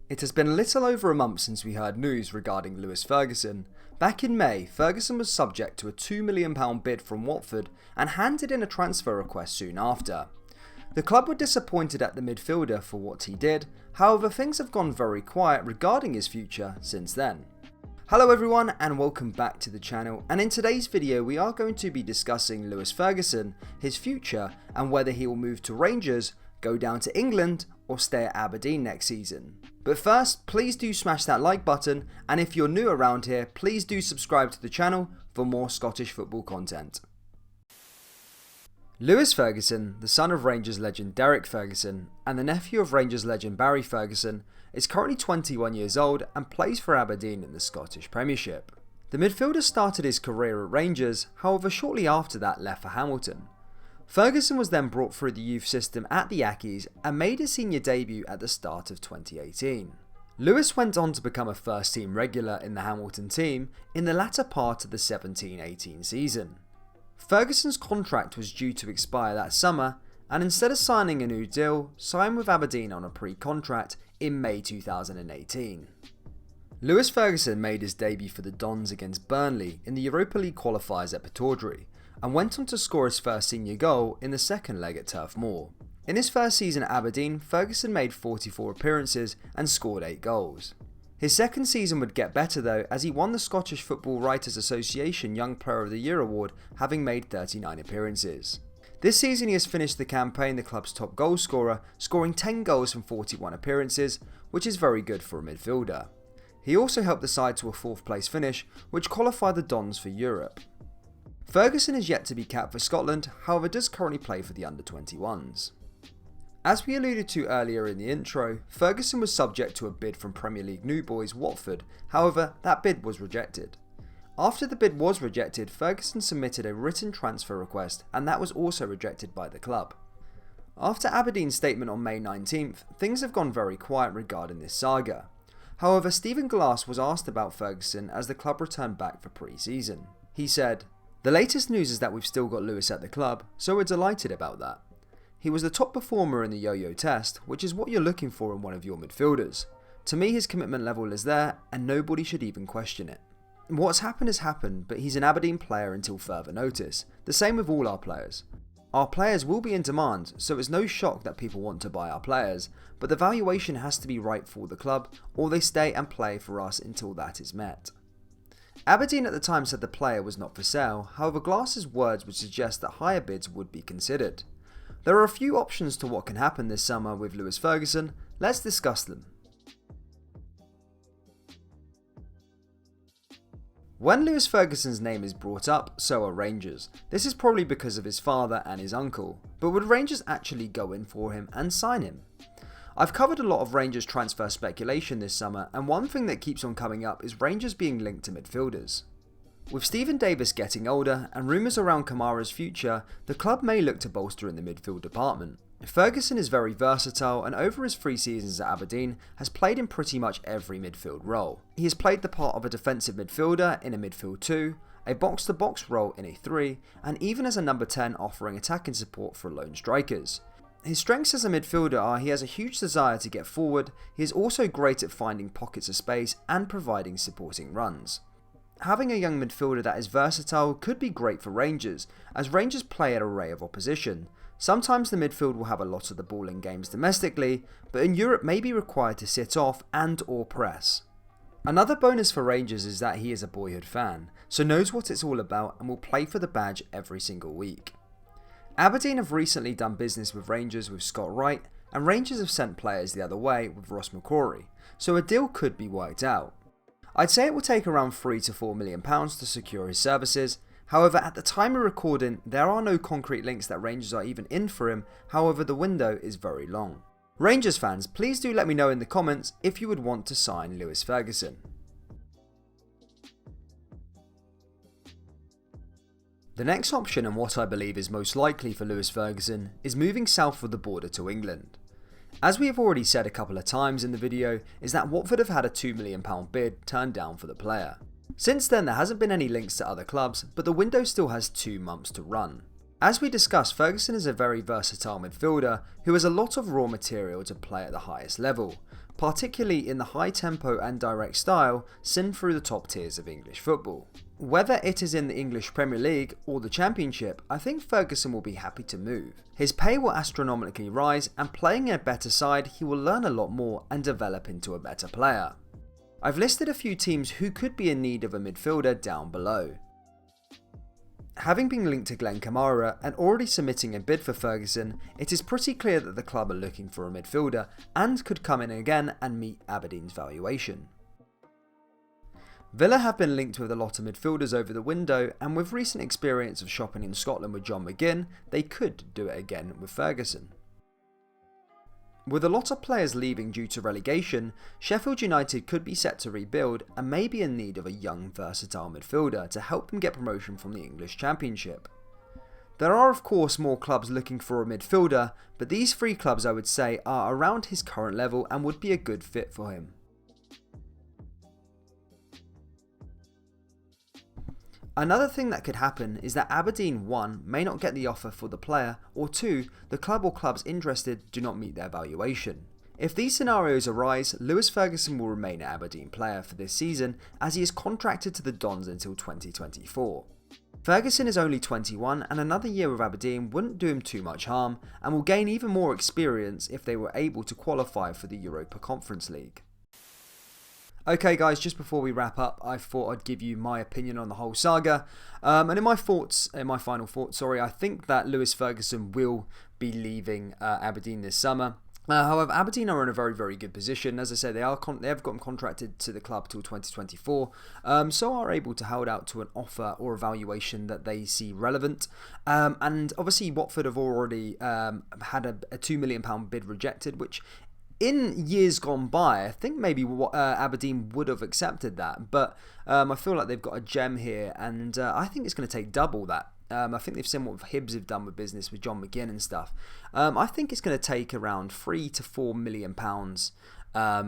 It has been a little over a month since we heard news regarding Lewis Ferguson. Back in May, Ferguson was subject to a £2 million bid from Watford and handed in a transfer request soon after. The club were disappointed at the midfielder for what he did, however things have gone very quiet regarding his future since then. Hello everyone and welcome back to the channel, and in today's video we are going to be discussing Lewis Ferguson, his future and whether he will move to Rangers, go down to England or stay at Aberdeen next season. But first, please do smash that like button, and if you're new around here, please do subscribe to the channel for more Scottish football content. Lewis Ferguson, the son of Rangers legend Derek Ferguson and the nephew of Rangers legend Barry Ferguson, is currently 21 years old and plays for Aberdeen in the Scottish Premiership. The midfielder started his career at Rangers, however shortly after that left for Hamilton. Ferguson was then brought through the youth system at the Accies and made his senior debut at the start of 2018. Lewis went on to become a first team regular in the Hamilton team in the latter part of the 17-18 season. Ferguson's contract was due to expire that summer, and instead of signing a new deal, signed with Aberdeen on a pre-contract in May 2018. Lewis Ferguson made his debut for the Dons against Burnley in the Europa League qualifiers at Pittodrie, and went on to score his first senior goal in the second leg at Turf Moor. In his first season at Aberdeen, Ferguson made 44 appearances and scored 8 goals. His second season would get better though, as he won the Scottish Football Writers Association Young Player of the Year award, having made 39 appearances. This season he has finished the campaign the club's top goal scorer, scoring 10 goals from 41 appearances, which is very good for a midfielder. He also helped the side to a 4th place finish, which qualified the Dons for Europe. Ferguson is yet to be capped for Scotland, however does currently play for the under-21s. As we alluded to earlier in the intro, Ferguson was subject to a bid from Premier League new boys Watford, however that bid was rejected. After the bid was rejected, Ferguson submitted a written transfer request and that was also rejected by the club. After Aberdeen's statement on May 19th, things have gone very quiet regarding this saga. However, Stephen Glass was asked about Ferguson as the club returned back for pre-season. He said, "The latest news is that we've still got Lewis at the club, so we're delighted about that. He was the top performer in the yo-yo test, which is what you're looking for in one of your midfielders. To me his commitment level is there and nobody should even question it. What's happened has happened, but he's an Aberdeen player until further notice. The same with all our players. Our players will be in demand, so it's no shock that people want to buy our players, but the valuation has to be right for the club or they stay and play for us until that is met." Aberdeen at the time said the player was not for sale, however Glass's words would suggest that higher bids would be considered. There are a few options to what can happen this summer with Lewis Ferguson. Let's discuss them. When Lewis Ferguson's name is brought up, so are Rangers. This is probably because of his father and his uncle, but would Rangers actually go in for him and sign him? I've covered a lot of Rangers transfer speculation this summer, and one thing that keeps on coming up is Rangers being linked to midfielders. With Stephen Davis getting older and rumours around Kamara's future, the club may look to bolster in the midfield department. Ferguson is very versatile and over his 3 seasons at Aberdeen has played in pretty much every midfield role. He has played the part of a defensive midfielder in a midfield 2, a box-to-box role in a 3, and even as a number 10 offering attacking support for lone strikers. His strengths as a midfielder are he has a huge desire to get forward, he is also great at finding pockets of space and providing supporting runs. Having a young midfielder that is versatile could be great for Rangers, as Rangers play an array of opposition. Sometimes the midfield will have a lot of the ball in games domestically, but in Europe may be required to sit off and or press. Another bonus for Rangers is that he is a boyhood fan, so knows what it's all about and will play for the badge every single week. Aberdeen have recently done business with Rangers with Scott Wright, and Rangers have sent players the other way with Ross McCrory, so a deal could be worked out. I'd say it will take around £3 to £4 million to secure his services. However, at the time of recording, there are no concrete links that Rangers are even in for him, however the window is very long. Rangers fans, please do let me know in the comments if you would want to sign Lewis Ferguson. The next option, and what I believe is most likely for Lewis Ferguson, is moving south of the border to England. As we have already said a couple of times in the video, is that Watford have had a £2 million bid turned down for the player. Since then there hasn't been any links to other clubs, but the window still has 2 months to run. As we discussed, Ferguson is a very versatile midfielder who has a lot of raw material to play at the highest level. particularly in the high tempo and direct style seen through the top tiers of English football. Whether it is in the English Premier League or the Championship, I think Ferguson will be happy to move. His pay will astronomically rise, and playing in a better side, he will learn a lot more and develop into a better player. I've listed a few teams who could be in need of a midfielder down below. Having been linked to Glenn Kamara and already submitting a bid for Ferguson, it is pretty clear that the club are looking for a midfielder and could come in again and meet Aberdeen's valuation. Villa have been linked with a lot of midfielders over the window, and with recent experience of shopping in Scotland with John McGinn, they could do it again with Ferguson. With a lot of players leaving due to relegation, Sheffield United could be set to rebuild and may be in need of a young, versatile midfielder to help them get promotion from the English Championship. There are of course more clubs looking for a midfielder, but these three clubs I would say are around his current level and would be a good fit for him. Another thing that could happen is that Aberdeen 1 may not get the offer for the player, or 2, the club or clubs interested do not meet their valuation. If these scenarios arise, Lewis Ferguson will remain an Aberdeen player for this season as he is contracted to the Dons until 2024. Ferguson is only 21 and another year with Aberdeen wouldn't do him too much harm and will gain even more experience if they were able to qualify for the Europa Conference League. Okay guys, just before we wrap up, I thought I'd give you my opinion on the whole saga. And in my final thoughts, I think that Lewis Ferguson will be leaving Aberdeen this summer. However, Aberdeen are in a very, very good position. As I said, they have got him contracted to the club till 2024, so are able to hold out to an offer or evaluation that they see relevant. And obviously, Watford have already had a £2 million bid rejected, which in years gone by, I think maybe Aberdeen would have accepted that, but I feel like they've got a gem here, and I think it's going to take double that. I think they've seen what Hibs have done with business with John McGinn and stuff. I think it's going to take around £3 to £4 million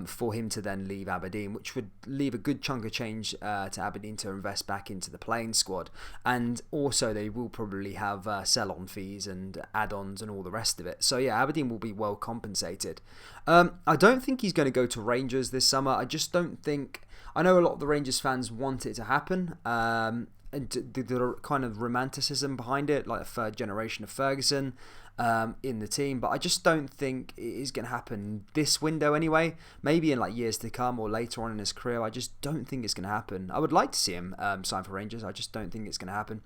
for him to then leave Aberdeen, which would leave a good chunk of change to Aberdeen to invest back into the playing squad. And also they will probably have sell-on fees and add-ons and all the rest of it. So yeah, Aberdeen will be well compensated. I don't think he's going to go to Rangers this summer. I just don't think... I know a lot of the Rangers fans want it to happen. And the kind of romanticism behind it, like a third generation of Ferguson in the team, but I just don't think it is going to happen this window anyway. Maybe in like years to come or later on in his career. I just don't think it's going to happen. I would like to see him sign for Rangers. I just don't think it's going to happen.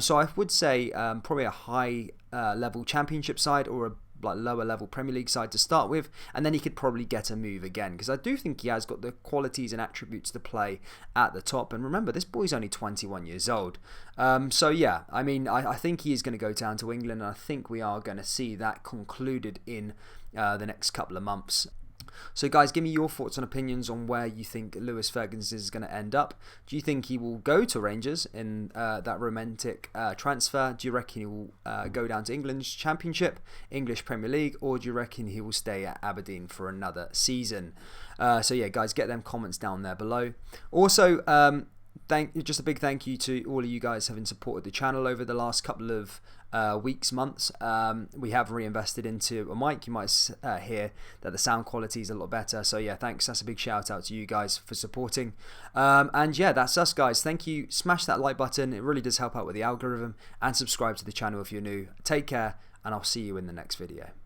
So I would say probably a high level Championship side or a lower level Premier League side to start with, and then he could probably get a move again, because I do think he has got the qualities and attributes to play at the top. And remember, this boy's only 21 years old. So yeah, I mean, I think he is going to go down to England, and I think we are going to see that concluded in the next couple of months. So guys, give me your thoughts and opinions on where you think Lewis Ferguson is going to end up. Do you think he will go to Rangers in that romantic transfer? Do you reckon he will go down to England's Championship, English Premier League, or do you reckon he will stay at Aberdeen for another season? So yeah, guys, get them comments down there below. Also, just a big thank you to all of you guys having supported the channel over the last couple of weeks, months. We have reinvested into a mic. You might hear that the sound quality is a lot better. So yeah, thanks. That's a big shout out to you guys for supporting. And yeah, that's us guys. Thank you. Smash that like button. It really does help out with the algorithm. And subscribe to the channel if you're new. Take care, and I'll see you in the next video.